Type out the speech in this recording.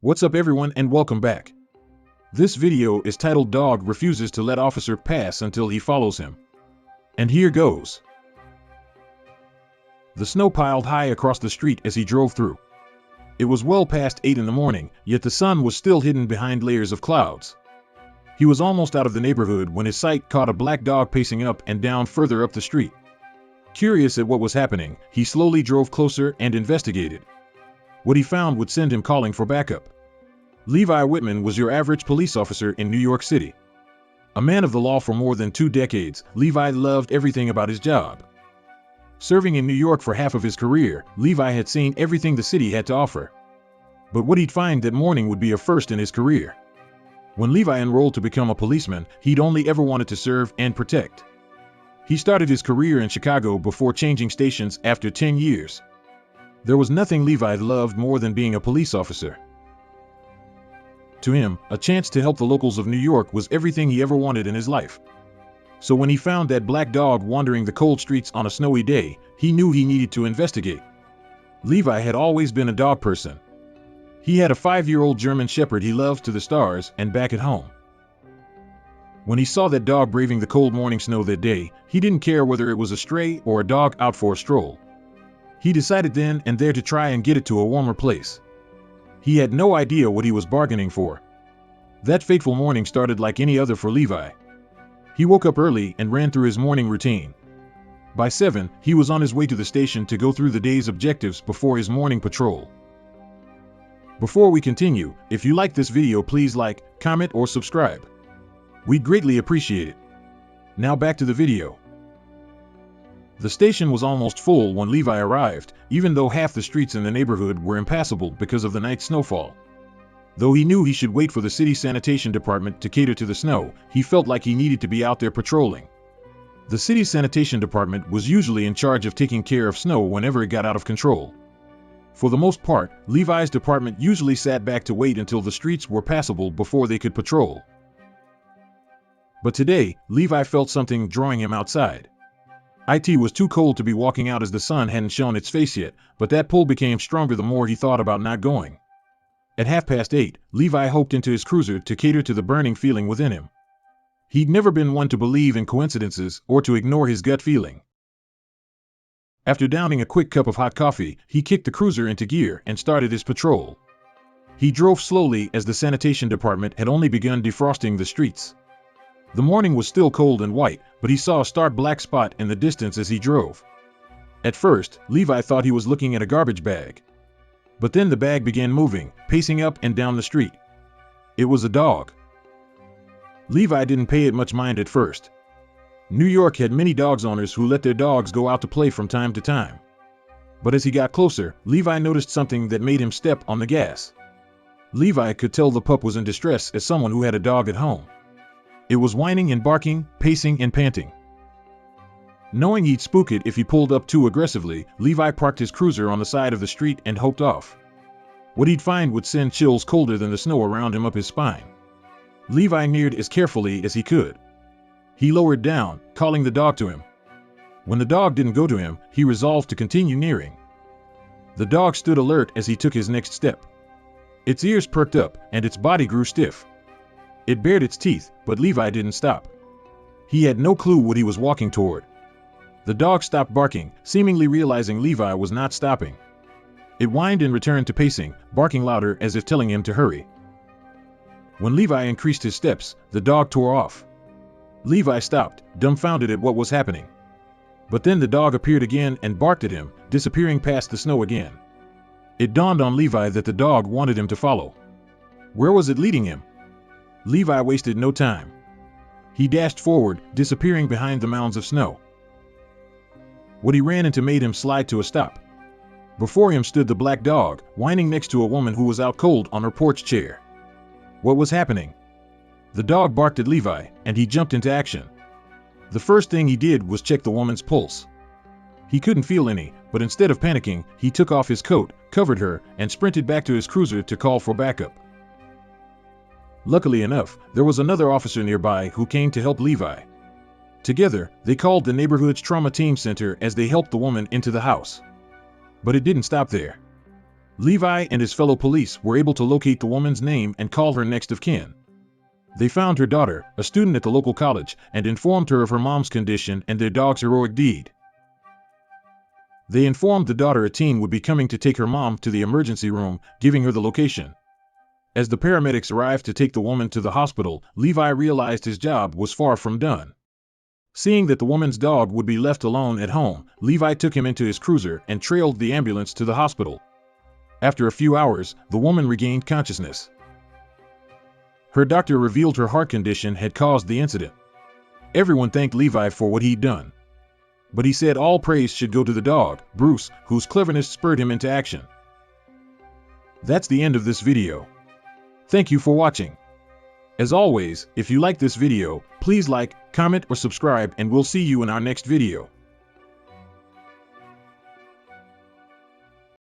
What's up everyone and welcome back. This video is titled Dog Refuses to Let Officer Pass Until He Follows Him. And here goes. The snow piled high across the street as he drove through. It was well past 8 in the morning, yet the sun was still hidden behind layers of clouds. He was almost out of the neighborhood when his sight caught a black dog pacing up and down further up the street. Curious at what was happening, he slowly drove closer and investigated. What he found would send him calling for backup. Levi Whitman was your average police officer in New York City. A man of the law for more than 2 decades, Levi loved everything about his job. Serving in New York for half of his career, Levi had seen everything the city had to offer. But what he'd find that morning would be a first in his career. When Levi enrolled to become a policeman, he'd only ever wanted to serve and protect. He started his career in Chicago before changing stations after 10 years. There was nothing Levi loved more than being a police officer. To him, a chance to help the locals of New York was everything he ever wanted in his life. So when he found that black dog wandering the cold streets on a snowy day, he knew he needed to investigate. Levi had always been a dog person. He had a 5-year-old German Shepherd he loved to the stars and back at home. When he saw that dog braving the cold morning snow that day, he didn't care whether it was a stray or a dog out for a stroll. He decided then and there to try and get it to a warmer place. He had no idea what he was bargaining for. That fateful morning started like any other for Levi. He woke up early and ran through his morning routine. By 7, he was on his way to the station to go through the day's objectives before his morning patrol. Before we continue, if you like this video, please like, comment, or subscribe. We'd greatly appreciate it. Now back to the video. The station was almost full when Levi arrived, even though half the streets in the neighborhood were impassable because of the night snowfall. Though he knew he should wait for the city sanitation department to cater to the snow, he felt like he needed to be out there patrolling. The city sanitation department was usually in charge of taking care of snow whenever it got out of control. For the most part, Levi's department usually sat back to wait until the streets were passable before they could patrol. But today, Levi felt something drawing him outside. It was too cold to be walking out as the sun hadn't shown its face yet, but that pull became stronger the more he thought about not going. At 8:30, Levi hoped into his cruiser to cater to the burning feeling within him. He'd never been one to believe in coincidences or to ignore his gut feeling. After downing a quick cup of hot coffee, he kicked the cruiser into gear and started his patrol. He drove slowly as the sanitation department had only begun defrosting the streets. The morning was still cold and white, but he saw a stark black spot in the distance as he drove. At first, Levi thought he was looking at a garbage bag. But then the bag began moving, pacing up and down the street. It was a dog. Levi didn't pay it much mind at first. New York had many dog owners who let their dogs go out to play from time to time. But as he got closer, Levi noticed something that made him step on the gas. Levi could tell the pup was in distress as someone who had a dog at home. It was whining and barking, pacing and panting. Knowing he'd spook it if he pulled up too aggressively, Levi parked his cruiser on the side of the street and hoped off. What he'd find would send chills colder than the snow around him up his spine. Levi neared as carefully as he could. He lowered down, calling the dog to him. When the dog didn't go to him, he resolved to continue nearing. The dog stood alert as he took his next step. Its ears perked up, and its body grew stiff. It bared its teeth, but Levi didn't stop. He had no clue what he was walking toward. The dog stopped barking, seemingly realizing Levi was not stopping. It whined and returned to pacing, barking louder as if telling him to hurry. When Levi increased his steps, the dog tore off. Levi stopped, dumbfounded at what was happening. But then the dog appeared again and barked at him, disappearing past the snow again. It dawned on Levi that the dog wanted him to follow. Where was it leading him? Levi wasted no time. He dashed forward, disappearing behind the mounds of snow. What he ran into made him slide to a stop. Before him stood the black dog, whining next to a woman who was out cold on her porch chair. What was happening? The dog barked at Levi, and he jumped into action. The first thing he did was check the woman's pulse. He couldn't feel any, but instead of panicking, he took off his coat, covered her, and sprinted back to his cruiser to call for backup. Luckily enough, there was another officer nearby who came to help Levi. Together, they called the neighborhood's trauma team center as they helped the woman into the house. But it didn't stop there. Levi and his fellow police were able to locate the woman's name and call her next of kin. They found her daughter, a student at the local college, and informed her of her mom's condition and their dog's heroic deed. They informed the daughter a team would be coming to take her mom to the emergency room, giving her the location. As the paramedics arrived to take the woman to the hospital, Levi realized his job was far from done. Seeing that the woman's dog would be left alone at home, Levi took him into his cruiser and trailed the ambulance to the hospital. After a few hours, the woman regained consciousness. Her doctor revealed her heart condition had caused the incident. Everyone thanked Levi for what he'd done. But he said all praise should go to the dog, Bruce, whose cleverness spurred him into action. That's the end of this video. Thank you for watching. As always, if you like this video, please like, comment, or subscribe, and we'll see you in our next video.